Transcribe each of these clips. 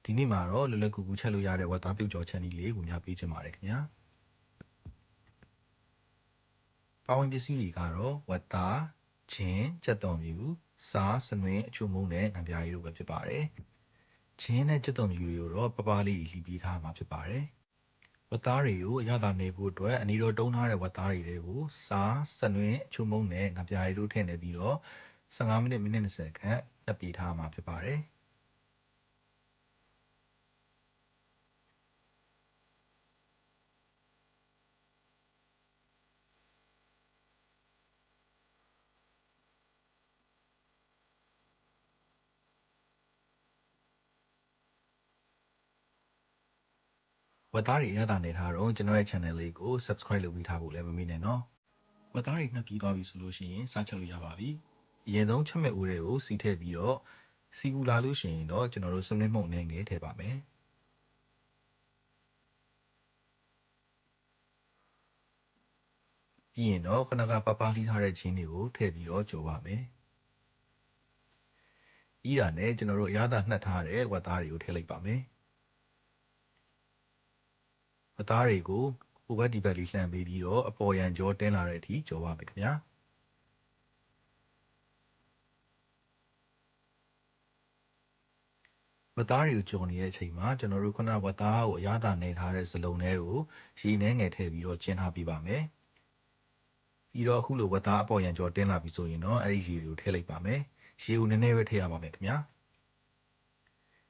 ဒီနေ့မှာတော့လွယ်လွယ်ကူကူချက်လို့ရတဲ့ဝက်သားပြုတ်ကျော်ချက်နည်းလေးကိုများပေးချင်ပါတယ်ခင်ဗျာပါဝင်ပစ္စည်းတွေကတော့ဝက်သားဂျင်းကြက်သွန်ဖြူစားစနွင်းအချို့မုန်းနဲ့ငံပြားရည်တို့ပဲဖြစ်ပါတယ်ဂျင်းနဲ့ကြက်သွန်ဖြူတွေကိုတော့ပပလေးလှီးပေးထားမှာဖြစ်ပါတယ်ဝက်သားတွေကိုအရသာနေဖို့အတွက်အနီတော်တုံးထားတဲ့ဝက်သားတွေကိုစားစနွင်းအချို့မုန်းနဲ့ငံပြားရည်တို့ထည့်နေပြီးတော့15မိနစ်20ခန့်နှက်ပေးထားမှာဖြစ်ပါတယ်ဝက်သားတွေရတာနေထားတော့ကျွန်တော်ရဲ့ channel လေးကို subscribe လုပ်ပြီးထားဖို့လည်းမမေ့နဲ့နော်ဝက်သားတွေနှပ်ပြီးသွားပြီဆိုလို့ရှိရင်စားချက်လို့ရပါပြီအရင်ဆုံးချက်မဲ့ဦးတွေကိုစီထည့်ပြီးတော့စီကူလာလို့ရှိရင်တော့ကျွန်တော်တို့စနစ်မှုန့်နဲ့ငယ်ထည့်ပါမယ်ပြီးရင်တော့ခဏကပပလှီးထားတဲ့ချင်းတွေကိုထည့်ပြီးတော့ကြော်ပါမယ်ပြီးတာနဲ့ကျွန်တော်တို့အရသာနှက်ထားတဲ့ဝက်သားတွေကိုထည့်လိုက်ပါမယ်ဝက်သားတွေကိုဟိုဘက်ဒီဘက်လေးလှန်ပေးပြီးတော့အပေါ်ရန်ကြောတင်းလာတဲ့အထိကြော်ပါမယ်ခင်ဗျာဝက်သားတွေကိုကြော်နေတဲ့အချိန်မှာကျွန်တော်တို့ခုနဝက်သားကိုအရသာနေထားတဲ့စလုံးတွေကိုရေနှဲငယ်ထည့်ပြီးတော့ကျင်းထားပေးပါမယ်ပြီးတော့အခုလိုဝက်သားအပေါ်ရန်ကြောတင်းလာပြီဆိုရင်တော့အဲ့ဒီရေတွေကိုထည့်လိုက်ပါမယ်ရေကိုနည်းနည်းပဲထည့်ရပါမယ်ခင်ဗျာ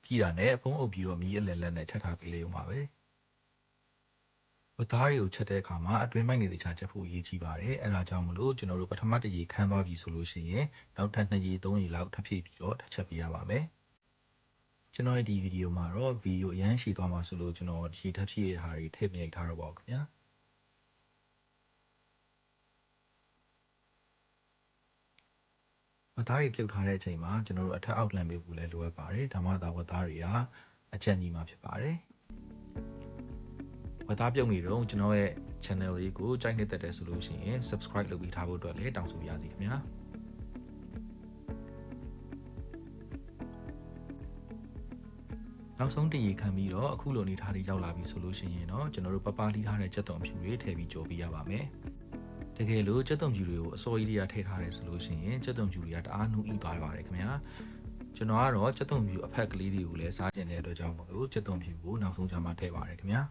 ပြီးတာနဲ့ဖုံးအုပ်ပြီးတော့မီးအလယ်လက်နဲ့ချက်ထားပေးလိုက်အောင်ပါပဲဝက်သားတွေကိုချက်တဲ့အခါမှာအတွင်းပိုင်းနေသေးချာချက်ဖို့အရေးကြီးပါတယ်အဲဒါကြောင့်မလို့ကျွန်တော်တို့ပထမတစ်ရေခမ်းသွားပြီဆိုလို့ရှိရင်နောက်ထပ်2ရေ3ရေလောက်ထပ်ဖြည့်ပြီးတော့ထပ်ချက်ပေးရပါမယ်ကျွန်တော်ရဲ့ဒီဗီဒီယိုမှာတော့ဗီဒီယိုအရန်ရှည်သွားမှာဆိုလို့ကျွန်တော်ရေထပ်ဖြည့်ရတဲ့ဟာတွေထည့်မရိုက်ထားတော့ပါဘူးခင်ဗျာဝက်သားတွေပြုတ်ထားတဲ့အချိန်မှာကျွန်တော်တို့အထက်အောက်လှမ်းပေးဖို့လည်းလိုအပ်ပါတယ်ဒါမှသာဝက်သားတွေကအချက်ညီမှာဖြစ်ပါတယ်ဝက်သားပြုတ်နေတော့ကျွန်တော်ရဲ့ channel လေးကိုကြိုက်နေတဲ့တဲ့ဆိုလို့ရှိရင် subscribe လုပ်ပြီးထားဖို့အတွက်လည်းတောင်းဆိုပါရစေခင်ဗျာနောက်ဆုံးတရေခံပြီးတော့အခုလိုနေထားလေးရောက်လာပြီဆိုလို့ရှိရင်တော့ကျွန်တော်တို့ပပလှီးထားတဲ့ကြက်သွန်ဖြူတွေထည့်ပြီးကြော်ပေးရပါမယ်တကယ်လို့ကြက်သွန်ဖြူတွေကိုအစောကြီးတွေကထည့်ထားတယ်ဆိုလို့ရှိရင်ကြက်သွန်ဖြူတွေကတအားနှူးဤသွားပါတယ်ခင်ဗျာကျွန်တော်ကတော့ကြက်သွန်ဖြူအဖက်ကလေးတွေကိုလည်းစားကျင်တဲ့အတွက်ကြောင့်မလို့ကြက်သွန်ဖြူကိုနောက်ဆုံးကျမှထည့်ပါတယ်ခင်ဗျာ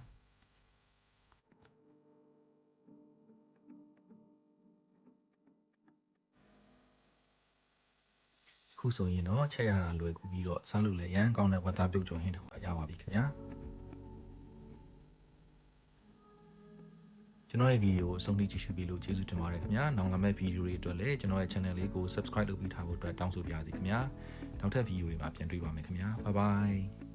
ခုဆိုရင်တော့ချက်ရတာလွယ်ကူပြီးတော့စားလို့လည်းရမ်းကောင်းတဲ့ဝက်သားပြုတ်ကျော်ဟင်းတစ်ခုရပါပြီခင်ဗျာကျွန်တော်ရဲ့ဗီဒီယိုကိုအဆုံးထိကြည့်ရှုပြီးလို့ကျေးဇူးတင်ပါတယ်ခင်ဗျာနောက်လာမယ့်ဗီဒီယိုတွေအတွက်လည်းကျွန်တော်ရဲ့ channel လေးကို subscribe လုပ်ပြီးထားဖို့အတွက်တောင်းဆိုပါရစေခင်ဗျာနောက်ထပ်ဗီဒီယိုတွေမှာပြန်တွေ့ပါမယ်ခင်ဗျာ bye bye